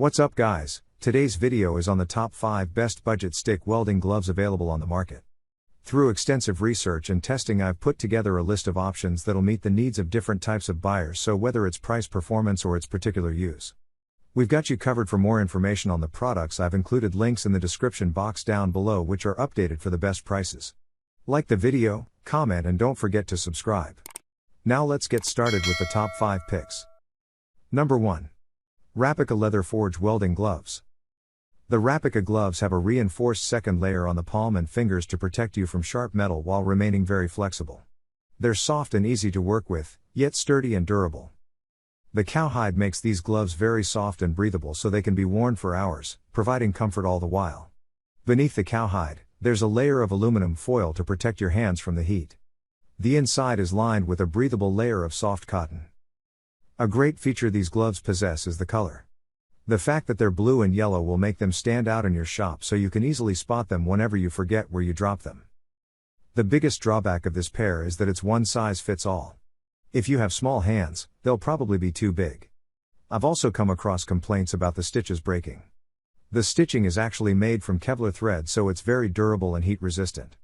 What's up guys, today's video is on the top 5 best budget stick welding gloves available on the market. Through extensive research and testing I've put together a list of options that'll meet the needs of different types of buyers, so whether it's price, performance or its particular use. We've got you covered. For more information on the products I've included links in the description box down below which are updated for the best prices. Like the video, comment and don't forget to subscribe. Now let's get started with the top 5 picks. Number 1. Rapicca Leather Forge Welding Gloves. The Rapicca gloves have a reinforced second layer on the palm and fingers to protect you from sharp metal while remaining very flexible. They're soft and easy to work with, yet sturdy and durable. The cowhide makes these gloves very soft and breathable so they can be worn for hours, providing comfort all the while. Beneath the cowhide, there's a layer of aluminum foil to protect your hands from the heat. The inside is lined with a breathable layer of soft cotton. A great feature these gloves possess is the color. The fact that they're blue and yellow will make them stand out in your shop so you can easily spot them whenever you forget where you dropped them. The biggest drawback of this pair is that it's one size fits all. If you have small hands, they'll probably be too big. I've also come across complaints about the stitches breaking. The stitching is actually made from Kevlar thread, so it's very durable and heat resistant.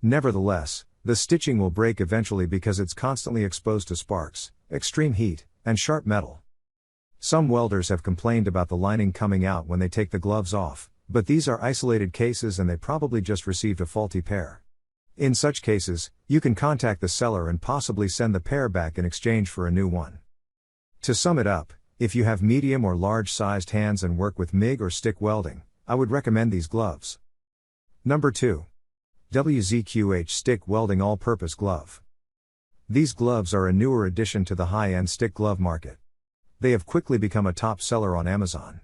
Nevertheless, the stitching will break eventually because it's constantly exposed to sparks, extreme heat, and sharp metal. Some welders have complained about the lining coming out when they take the gloves off, but these are isolated cases and they probably just received a faulty pair. In such cases, you can contact the seller and possibly send the pair back in exchange for a new one. To sum it up, if you have medium or large sized hands and work with MIG or stick welding, I would recommend these gloves. Number 2. WZQH Stick Welding All-Purpose Glove. These gloves are a newer addition to the high-end stick glove market. They have quickly become a top seller on Amazon.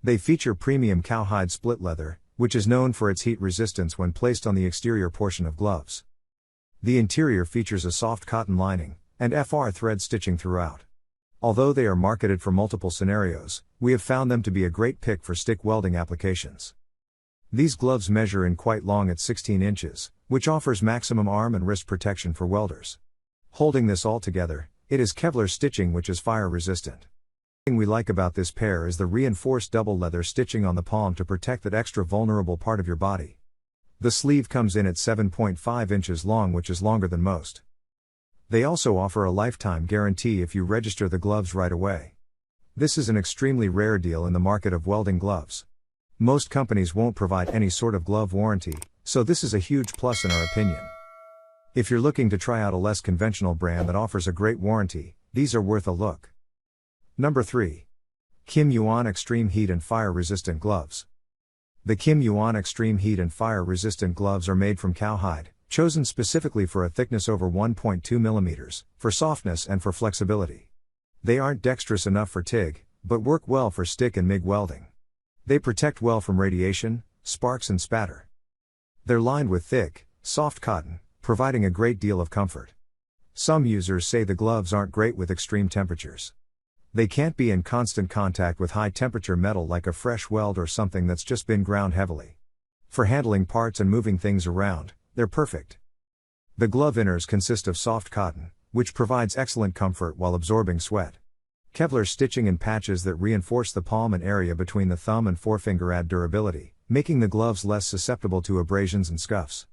They feature premium cowhide split leather, which is known for its heat resistance when placed on the exterior portion of gloves. The interior features a soft cotton lining, and FR thread stitching throughout. Although they are marketed for multiple scenarios, we have found them to be a great pick for stick welding applications. These gloves measure in quite long at 16 inches, which offers maximum arm and wrist protection for welders. Holding this all together, it is Kevlar stitching which is fire resistant. The thing we like about this pair is the reinforced double leather stitching on the palm to protect that extra vulnerable part of your body. The sleeve comes in at 7.5 inches long, which is longer than most. They also offer a lifetime guarantee if you register the gloves right away. This is an extremely rare deal in the market of welding gloves. Most companies won't provide any sort of glove warranty, so this is a huge plus in our opinion. If you're looking to try out a less conventional brand that offers a great warranty, these are worth a look. Number 3. Yuan Extreme Heat and Fire Resistant Gloves. The Yuan Extreme Heat and Fire Resistant Gloves are made from cowhide, chosen specifically for a thickness over 1.2 mm, for softness and for flexibility. They aren't dexterous enough for TIG, but work well for stick and MIG welding. They protect well from radiation, sparks and spatter. They're lined with thick, soft cotton, providing a great deal of comfort. Some users say the gloves aren't great with extreme temperatures. They can't be in constant contact with high temperature metal like a fresh weld or something that's just been ground heavily. For handling parts and moving things around, they're perfect. The glove inners consist of soft cotton, which provides excellent comfort while absorbing sweat. Kevlar stitching and patches that reinforce the palm and area between the thumb and forefinger add durability, making the gloves less susceptible to abrasions and scuffs.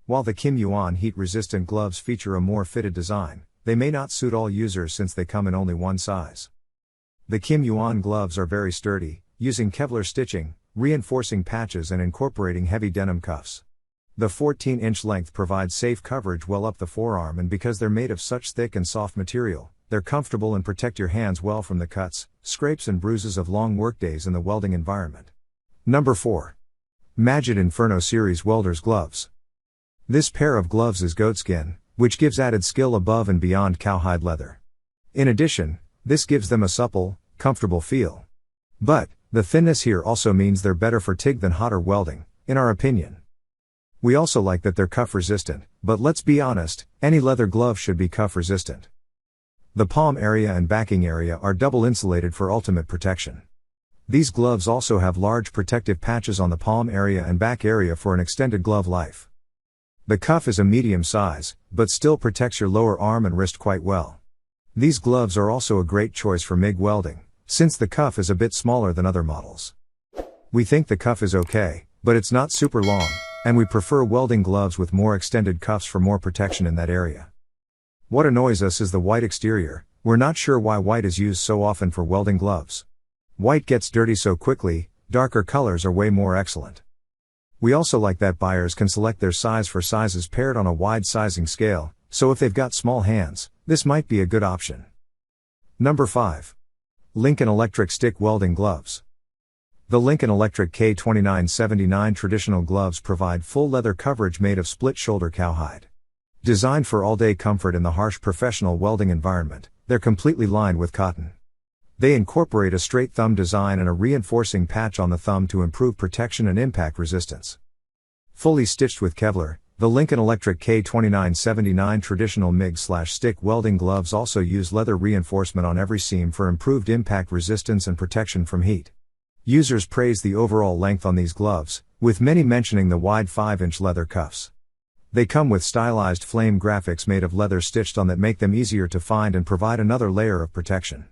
While the Yuan heat-resistant gloves feature a more fitted design, they may not suit all users since they come in only one size. The Yuan gloves are very sturdy, using Kevlar stitching, reinforcing patches and incorporating heavy denim cuffs. The 14-inch length provides safe coverage well up the forearm, and because they're made of such thick and soft material, they're comfortable and protect your hands well from the cuts, scrapes and bruises of long workdays in the welding environment. Number 4. Magid Inferno Series Welders Gloves. This pair of gloves is goatskin, which gives added skill above and beyond cowhide leather. In addition, this gives them a supple, comfortable feel. But, the thinness here also means they're better for TIG than hotter welding, in our opinion. We also like that they're cuff resistant, but let's be honest, any leather glove should be cuff resistant. The palm area and backing area are double insulated for ultimate protection. These gloves also have large protective patches on the palm area and back area for an extended glove life. The cuff is a medium size, but still protects your lower arm and wrist quite well. These gloves are also a great choice for MIG welding, since the cuff is a bit smaller than other models. We think the cuff is okay, but it's not super long, and we prefer welding gloves with more extended cuffs for more protection in that area. What annoys us is the white exterior. We're not sure why white is used so often for welding gloves. White gets dirty so quickly, darker colors are way more excellent. We also like that buyers can select their size for sizes paired on a wide sizing scale, so if they've got small hands, this might be a good option. Number 5. Lincoln Electric Stick Welding Gloves. The Lincoln Electric K2979 traditional gloves provide full leather coverage made of split shoulder cowhide. Designed for all-day comfort in the harsh professional welding environment, they're completely lined with cotton. They incorporate a straight thumb design and a reinforcing patch on the thumb to improve protection and impact resistance. Fully stitched with Kevlar, the Lincoln Electric K2979 traditional MIG/stick welding gloves also use leather reinforcement on every seam for improved impact resistance and protection from heat. Users praise the overall length on these gloves, with many mentioning the wide 5-inch leather cuffs. They come with stylized flame graphics made of leather stitched on that make them easier to find and provide another layer of protection.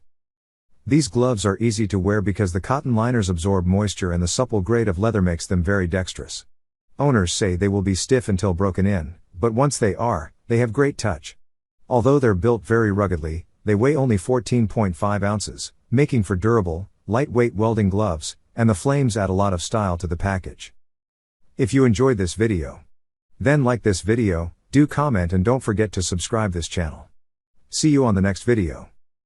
These gloves are easy to wear because the cotton liners absorb moisture and the supple grade of leather makes them very dexterous. Owners say they will be stiff until broken in, but once they are, they have great touch. Although they're built very ruggedly, they weigh only 14.5 ounces, making for durable, lightweight welding gloves, and the flames add a lot of style to the package. If you enjoyed this video, then like this video, do comment and don't forget to subscribe this channel. See you on the next video.